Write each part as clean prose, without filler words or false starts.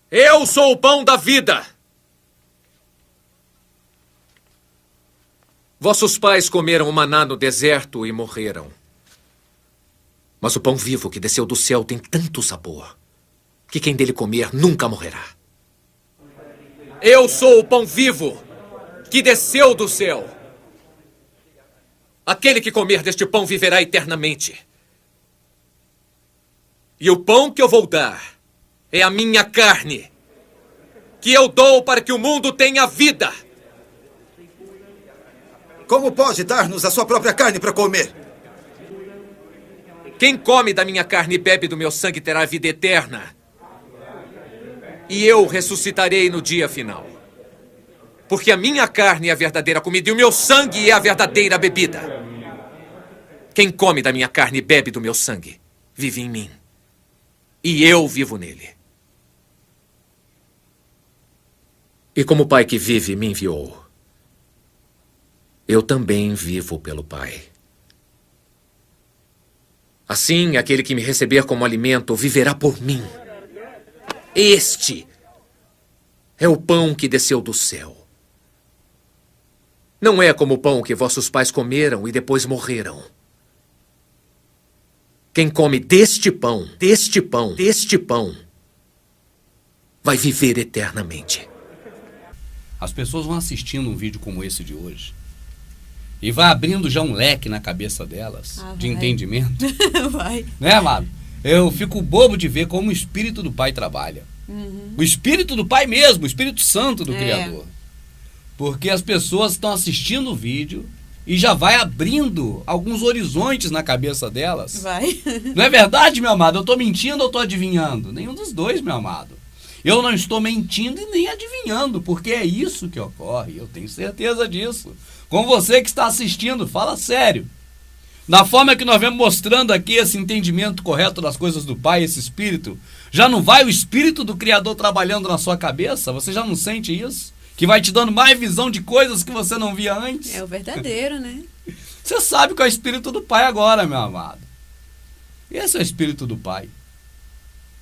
Eu sou o pão da vida. Vossos pais comeram o maná no deserto e morreram. Mas o pão vivo que desceu do céu tem tanto sabor que quem dele comer nunca morrerá. Eu sou o pão vivo que desceu do céu. Aquele que comer deste pão viverá eternamente. E o pão que eu vou dar é a minha carne, que eu dou para que o mundo tenha vida. Como pode dar-nos a sua própria carne para comer? Quem come da minha carne e bebe do meu sangue terá vida eterna. E eu ressuscitarei no dia final. Porque a minha carne é a verdadeira comida e o meu sangue é a verdadeira bebida. Quem come da minha carne e bebe do meu sangue vive em mim. E eu vivo nele. E como o Pai que vive me enviou, eu também vivo pelo Pai. Assim, aquele que me receber como alimento viverá por mim. Este é o pão que desceu do céu. Não é como o pão que vossos pais comeram e depois morreram. Quem come deste pão, vai viver eternamente. As pessoas vão assistindo um vídeo como esse de hoje e vai abrindo já um leque na cabeça delas de entendimento. Vai. Né, amado? Eu fico bobo de ver como o Espírito do Pai trabalha. O Espírito do Pai mesmo, o Espírito Santo do Criador. Porque as pessoas estão assistindo o vídeo e já vai abrindo alguns horizontes na cabeça delas. Vai. Não é verdade, meu amado? Eu estou mentindo ou estou adivinhando? Nenhum dos dois, meu amado. Eu não estou mentindo e nem adivinhando, porque é isso que ocorre. Eu tenho certeza disso. Com você que está assistindo, fala sério. Na forma que nós vemos mostrando aqui esse entendimento correto das coisas do Pai, esse Espírito, já não vai o Espírito do Criador trabalhando na sua cabeça? Você já não sente isso? Que vai te dando mais visão de coisas que você não via antes? É o verdadeiro, né? Você sabe que é o Espírito do Pai agora, meu amado. Esse é o Espírito do Pai.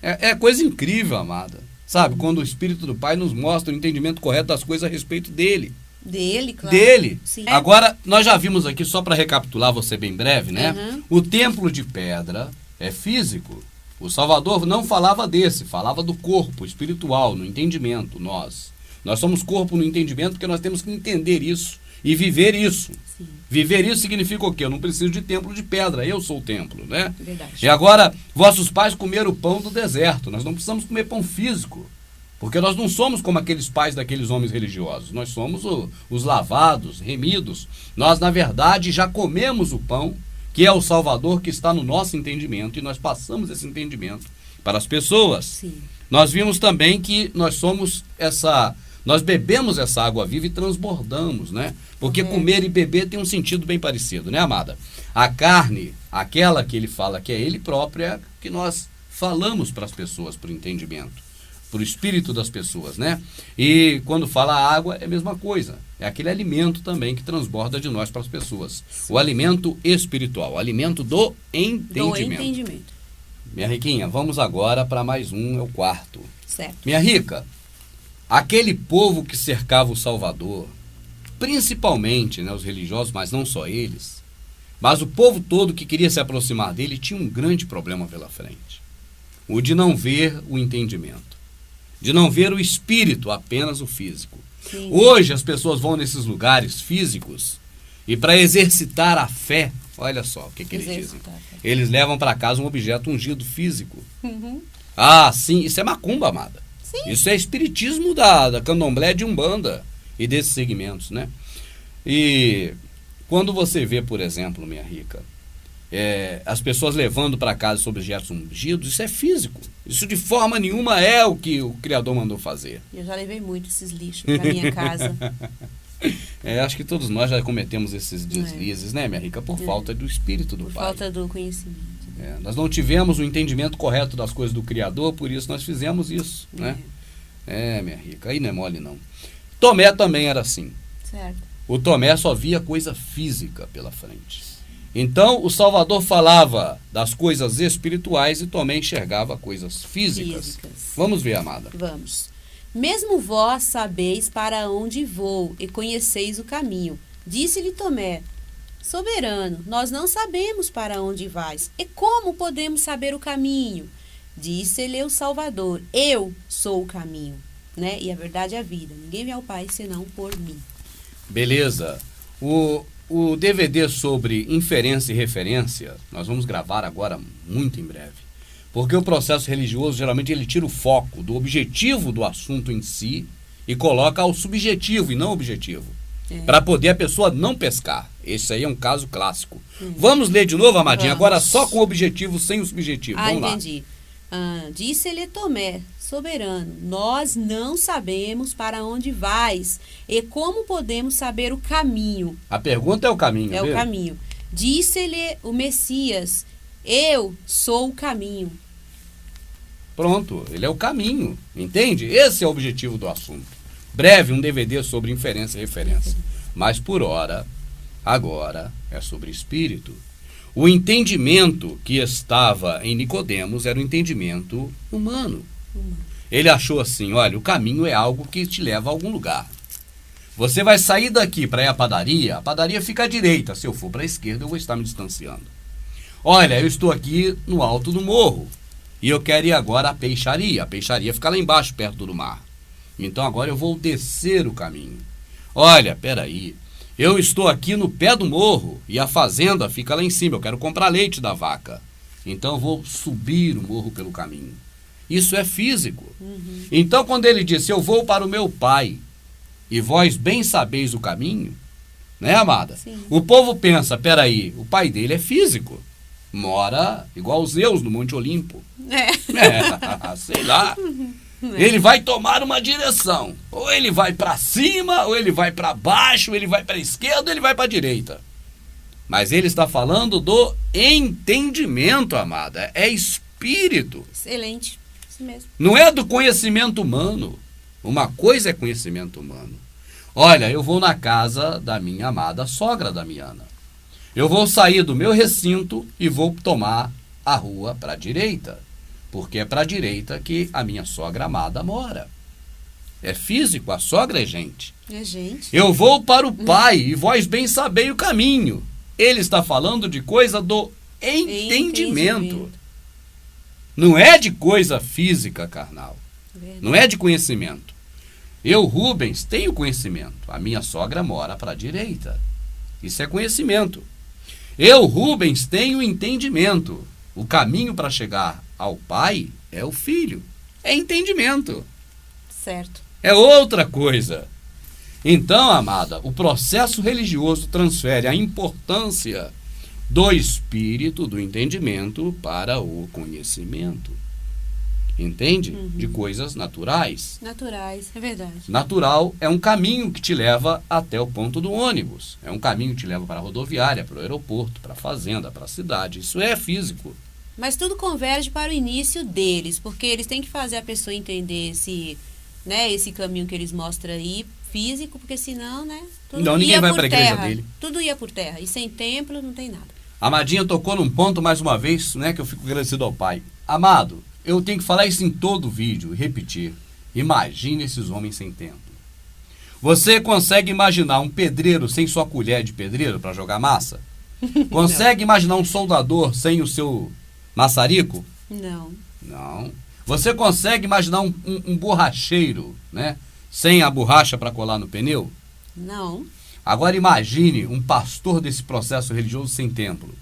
É coisa incrível, amada. Sabe, quando o Espírito do Pai nos mostra o entendimento correto das coisas a respeito dele. Dele, claro. Dele. Sim. Agora, nós já vimos aqui, só para recapitular você bem breve, né? O templo de pedra é físico. O Salvador não falava desse, falava do corpo espiritual, no entendimento, nós. Nós somos corpo no entendimento porque nós temos que entender isso e viver isso. Sim. Viver isso significa o quê? Eu não preciso de templo de pedra, eu sou o templo, né? Verdade. E agora, vossos pais comeram o pão do deserto. Nós não precisamos comer pão físico, porque nós não somos como aqueles pais daqueles homens religiosos. Nós somos os lavados, remidos. Nós, na verdade, já comemos o pão, que é o Salvador, que está no nosso entendimento, e nós passamos esse entendimento para as pessoas. Sim. Nós vimos também que nós somos nós bebemos essa água viva e transbordamos, né? Porque comer e beber tem um sentido bem parecido, né, amada? A carne, aquela que ele fala que é ele próprio, é que nós falamos para as pessoas, para o entendimento, para o espírito das pessoas, né? E quando fala água, é a mesma coisa. É aquele alimento também que transborda de nós para as pessoas. Sim. O alimento espiritual, o alimento do entendimento. Do entendimento. Minha riquinha, vamos agora para mais um, é o quarto. Certo. Minha rica, aquele povo que cercava o Salvador, principalmente, né, os religiosos, mas não só eles, mas o povo todo que queria se aproximar dele tinha um grande problema pela frente. O de não ver o entendimento, de não ver o espírito, apenas o físico. Sim. Hoje as pessoas vão nesses lugares físicos e para exercitar a fé, olha só o que eles dizem. Eles levam para casa um objeto ungido físico. Ah, sim, isso é macumba, amada. Sim. Isso é espiritismo da candomblé, de umbanda e desses segmentos, né? E quando você vê, por exemplo, minha rica, as pessoas levando para casa sobre objetos ungidos, isso é físico. Isso de forma nenhuma é o que o Criador mandou fazer. Eu já levei muito esses lixos para minha casa. Acho que todos nós já cometemos esses deslizes, né, minha rica? Por falta do Espírito do Pai. Por falta do conhecimento. Nós não tivemos o entendimento correto das coisas do Criador, por isso nós fizemos isso, né? Minha rica, aí não é mole não. Tomé também era assim. Certo. O Tomé só via coisa física pela frente. Então, o Salvador falava das coisas espirituais e Tomé enxergava coisas físicas. Vamos ver, amada. Vamos. Mesmo vós sabeis para onde vou e conheceis o caminho. Disse-lhe Tomé: Soberano, nós não sabemos para onde vais. E como podemos saber o caminho? Disse-lhe o Salvador: Eu sou o caminho, né? E a verdade é a vida. Ninguém vem ao Pai senão por mim. Beleza. O DVD sobre inferência e referência, nós vamos gravar agora muito em breve. Porque o processo religioso, geralmente, ele tira o foco do objetivo do assunto em si e coloca ao subjetivo e não objetivo. Para poder a pessoa não pescar. Esse aí é um caso clássico. Vamos ler de novo, amadinha? Vamos. Agora só com o objetivo, sem o subjetivo. Vamos lá. Entendi. Disse-lhe Tomé: Soberano, nós não sabemos para onde vais e como podemos saber o caminho. A pergunta é o caminho, É viu? o caminho. Disse-lhe o Messias: Eu sou o caminho. Pronto, ele é o caminho, entende? Esse é o objetivo do assunto. Breve, um DVD sobre inferência e referência. Mas por hora, agora, é sobre espírito. O entendimento que estava em Nicodemos era o entendimento humano. Ele achou assim, olha, o caminho é algo que te leva a algum lugar. Você vai sair daqui para ir à padaria, a padaria fica à direita. Se eu for para a esquerda, eu vou estar me distanciando. Olha, eu estou aqui no alto do morro e eu quero ir agora à peixaria. A peixaria fica lá embaixo, perto do mar. Então agora eu vou descer o caminho. Olha, peraí, eu estou aqui no pé do morro e a fazenda fica lá em cima. Eu quero comprar leite da vaca. Então eu vou subir o morro pelo caminho. Isso é físico. Então quando ele disse, eu vou para o meu pai e vós bem sabeis o caminho, né, amada? Sim. O povo pensa, peraí, o pai dele é físico. Mora igual Zeus no Monte Olimpo. Sei lá. Ele vai tomar uma direção. Ou ele vai para cima, ou ele vai para baixo, ou ele vai para a esquerda, ou ele vai para a direita. Mas ele está falando do entendimento, amada. É espírito. Excelente. Isso mesmo. Não é do conhecimento humano. Uma coisa é conhecimento humano. Olha, eu vou na casa da minha amada sogra Damiana. Eu vou sair do meu recinto e vou tomar a rua para a direita. Porque é para a direita que a minha sogra amada mora. É físico, a sogra é gente. É gente. Eu vou para o pai e vós bem sabei o caminho. Ele está falando de coisa do entendimento. Não é de coisa física, carnal. Verdade. Não é de conhecimento. Eu, Rubens, tenho conhecimento. A minha sogra mora para a direita. Isso é conhecimento. Eu, Rubens, tenho entendimento. O caminho para chegar ao pai é o filho. É entendimento. Certo. É outra coisa. Então, amada, o processo religioso transfere a importância do espírito, do entendimento, para o conhecimento. Entende? De coisas naturais. Naturais, é verdade. Natural é um caminho que te leva até o ponto do ônibus. É um caminho que te leva para a rodoviária, para o aeroporto, para a fazenda, para a cidade. Isso é físico. Mas tudo converge para o início deles, porque eles têm que fazer a pessoa entender esse caminho que eles mostram aí, físico, porque senão, né? Tudo Não, ninguém ia vai por para a igreja terra. dele. Tudo ia por terra. E sem templo não tem nada. A Amadinha tocou num ponto mais uma vez, né, que eu fico agradecido ao Pai. Amado, eu tenho que falar isso em todo vídeo e repetir. Imagine esses homens sem templo. Você consegue imaginar um pedreiro sem sua colher de pedreiro para jogar massa? Consegue imaginar um soldador sem o seu maçarico? Não. Não. Você consegue imaginar um borracheiro, né, sem a borracha para colar no pneu? Não. Agora imagine um pastor desse processo religioso sem templo.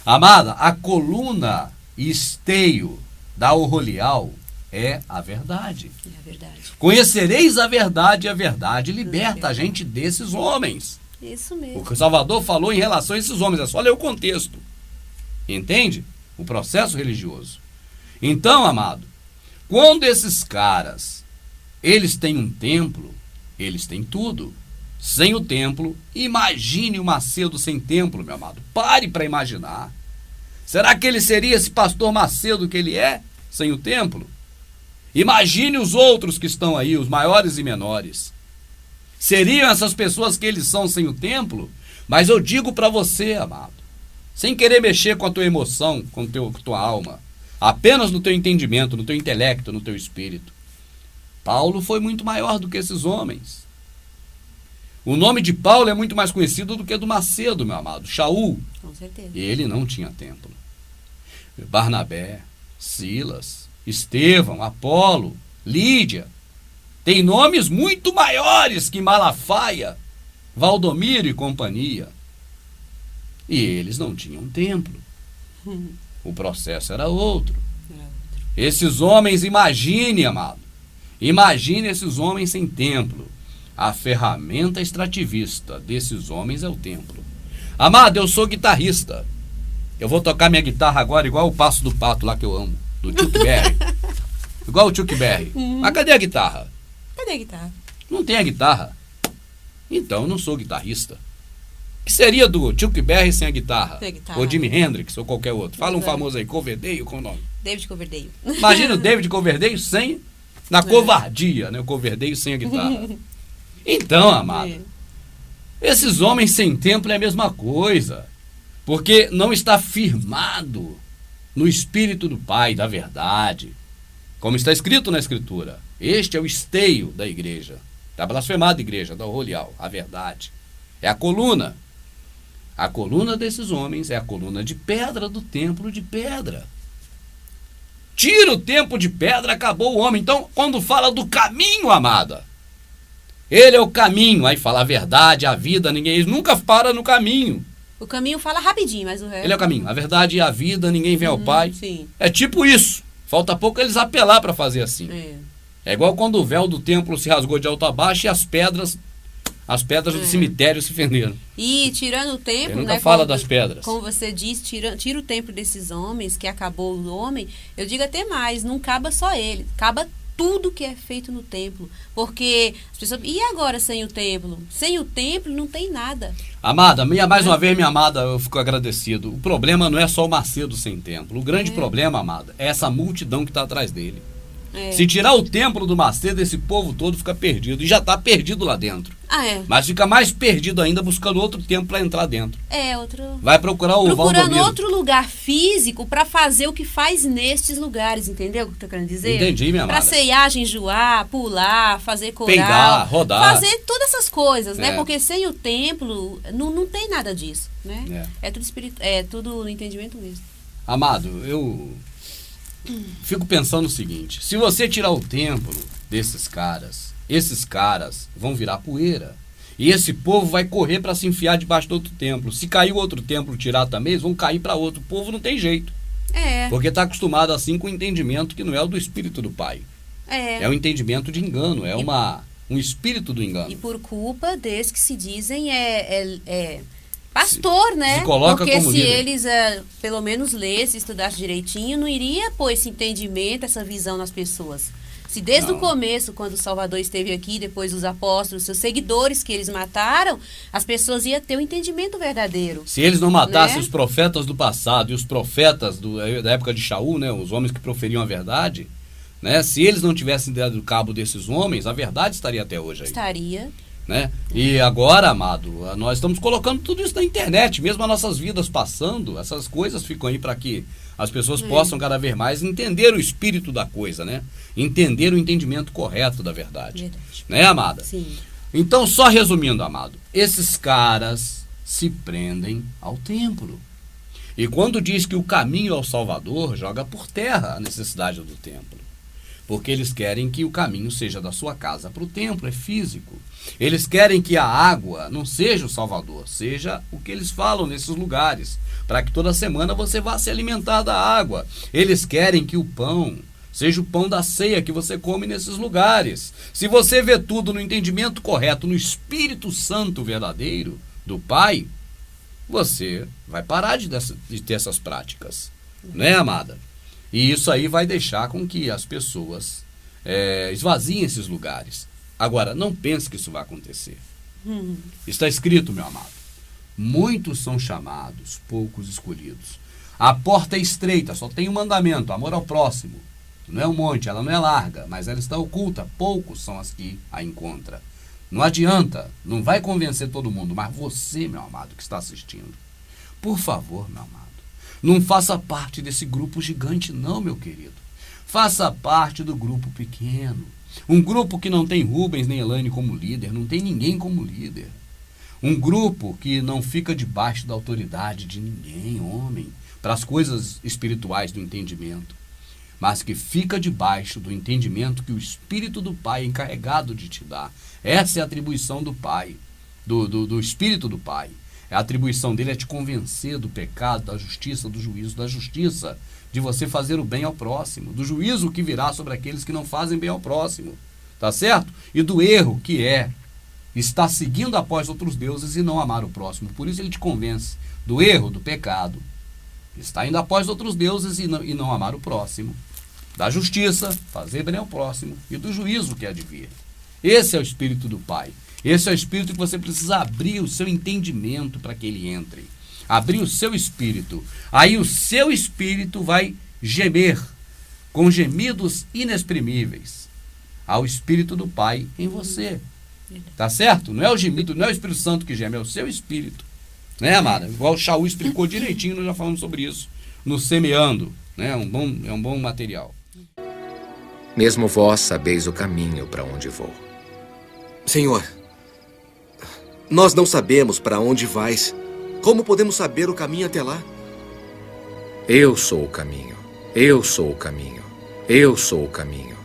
Amada, a coluna e esteio da Orolial é a verdade. É a verdade. Conhecereis a verdade e a verdade liberta a gente desses homens. Isso mesmo. O que o Salvador falou em relação a esses homens, é só ler o contexto. Entende? O processo religioso. Então, amado, quando esses caras, eles têm um templo, eles têm tudo. Sem o templo, imagine o Macedo sem templo, meu amado. Pare para imaginar. Será que ele seria esse pastor Macedo que ele é, sem o templo? Imagine os outros que estão aí, os maiores e menores. Seriam essas pessoas que eles são sem o templo? Mas eu digo para você, amado, sem querer mexer com a tua emoção, com a tua alma, apenas no teu entendimento, no teu intelecto, no teu espírito, Paulo foi muito maior do que esses homens. O nome de Paulo é muito mais conhecido do que do Macedo, meu amado, Shaul. Com certeza. E ele não tinha templo. Barnabé, Silas, Estevão, Apolo, Lídia, tem nomes muito maiores que Malafaia, Valdomiro e companhia. E eles não tinham templo. O processo era outro. Esses homens, imagine, amado, imagine esses homens sem templo. A ferramenta extrativista desses homens é o templo. Amado, eu sou guitarrista. Eu vou tocar minha guitarra agora igual o Passo do Pato lá que eu amo, do Chuck Berry. Igual o Chuck Berry. Mas cadê a guitarra? Cadê a guitarra? Não tem a guitarra. Então eu não sou guitarrista. O que seria do Chuck Berry sem a guitarra? Sem a guitarra. Ou Jimi Hendrix ou qualquer outro. Fala um Exato. famoso aí, Coverdale, qual o nome? David Coverdale. Imagina o David Coverdale sem, na covardia, né? O Coverdale sem a guitarra. Então, amado, esses homens sem templo é a mesma coisa. Porque não está firmado no Espírito do Pai, da verdade. Como está escrito na Escritura, este é o esteio da igreja, da blasfemada igreja, da Rolial, a verdade. É a coluna. A coluna desses homens é a coluna de pedra do templo de pedra. Tira o templo de pedra, acabou o homem. Então, quando fala do caminho, amada, ele é o caminho. Aí fala a verdade, a vida, ninguém nunca para no caminho. O caminho fala rapidinho, mas o resto... Ele é o caminho, a verdade e a vida, ninguém vem ao Pai. Sim. É tipo isso. Falta pouco eles apelar para fazer assim. É igual quando o véu do templo se rasgou de alto a baixo e as pedras do cemitério se fenderam. E tirando o templo, Ele nunca né? fala como, das pedras. Como você diz, tira o templo desses homens, que acabou o homem. Eu digo até mais, não acaba só ele, acaba tudo que é feito no templo. Porque as pessoas... E agora sem o templo? Sem o templo não tem nada. Amada, mais uma vez, minha amada, eu fico agradecido. O problema não é só o Macedo sem templo. O grande problema, amada, é essa multidão que está atrás dele. Se tirar o templo do Macedo, esse povo todo fica perdido. E já está perdido lá dentro. Mas fica mais perdido ainda buscando outro templo para entrar dentro. Vai procurar o Procurando Valdomiro. outro lugar físico para fazer o que faz nestes lugares, entendeu o que eu tô querendo dizer? Entendi, minha amada. Para ceiar, jejuar, pular, fazer coral, Peidar, rodar. fazer todas essas coisas, né? Porque sem o templo não tem nada disso, né? É tudo tudo no entendimento mesmo. Amado, eu fico pensando o seguinte: se você tirar o templo desses caras, esses caras vão virar poeira. E esse povo vai correr para se enfiar debaixo de outro templo. Se cair o outro templo tirar também, eles vão cair para outro. O povo não tem jeito. Porque está acostumado assim com o entendimento que não é o do Espírito do Pai. É um entendimento de engano, é um espírito do engano. E por culpa desses que se dizem pastor, né? Se coloca porque como se líder. eles pelo menos lessem, estudassem direitinho, não iria pôr esse entendimento, essa visão nas pessoas. Se desde o começo, quando o Salvador esteve aqui, depois os apóstolos, seus seguidores que eles mataram, as pessoas iam ter o entendimento verdadeiro. Se eles não matassem né? os profetas do passado e os profetas da época de Shaul, né, os homens que proferiam a verdade, né, se eles não tivessem dado cabo desses homens, a verdade estaria até hoje aí. Estaria. Né? E agora, amado, nós estamos colocando tudo isso na internet, mesmo as nossas vidas passando, essas coisas ficam aí para que as pessoas possam cada vez mais entender o espírito da coisa, né? Entender o entendimento correto da verdade. Né, amada? Sim. Então, só resumindo, amado, esses caras se prendem ao templo. E quando diz que o caminho ao Salvador, joga por terra a necessidade do templo. Porque eles querem que o caminho seja da sua casa para o templo, é físico. Eles querem que a água não seja o Salvador, seja o que eles falam nesses lugares, para que toda semana você vá se alimentar da água. Eles querem que o pão seja o pão da ceia que você come nesses lugares. Se você vê tudo no entendimento correto, no Espírito Santo verdadeiro do Pai, você vai parar de ter essas práticas. Né, amada? E isso aí vai deixar com que as pessoas esvaziem esses lugares. Agora, não pense que isso vai acontecer. Está escrito, meu amado. Muitos são chamados, poucos escolhidos. A porta é estreita, só tem um mandamento, amor ao próximo. Não é um monte, ela não é larga, mas ela está oculta. Poucos são as que a encontram. Não adianta, não vai convencer todo mundo, mas você, meu amado, que está assistindo, por favor, meu amado, não faça parte desse grupo gigante não, meu querido. Faça parte do grupo pequeno. Um grupo que não tem Rubens nem Elaine como líder, não tem ninguém como líder. Um grupo que não fica debaixo da autoridade de ninguém, homem, para as coisas espirituais do entendimento, mas que fica debaixo do entendimento que o Espírito do Pai é encarregado de te dar. Essa é a atribuição do Pai, do Espírito do Pai. A atribuição dele é te convencer do pecado, da justiça, do juízo, da justiça, de você fazer o bem ao próximo, do juízo que virá sobre aqueles que não fazem bem ao próximo, tá certo? E do erro que é estar seguindo após outros deuses e não amar o próximo. Por isso ele te convence do erro, do pecado, está indo após outros deuses e não amar o próximo, da justiça, fazer bem ao próximo, e do juízo que há de vir. Esse é o Espírito do Pai. Esse é o Espírito que você precisa abrir o seu entendimento para que ele entre. Abrir o seu espírito. Aí o seu espírito vai gemer com gemidos inexprimíveis ao Espírito do Pai em você. Tá certo? Não é o gemido, não é o Espírito Santo que geme, é o seu espírito. Né, amada? Igual o Shaul explicou direitinho, nós já falamos sobre isso no Semeando. Né? É um bom material. Mesmo vós sabeis o caminho para onde vou. Senhor, nós não sabemos para onde vais. Como podemos saber o caminho até lá? Eu sou o caminho. Eu sou o caminho. Eu sou o caminho.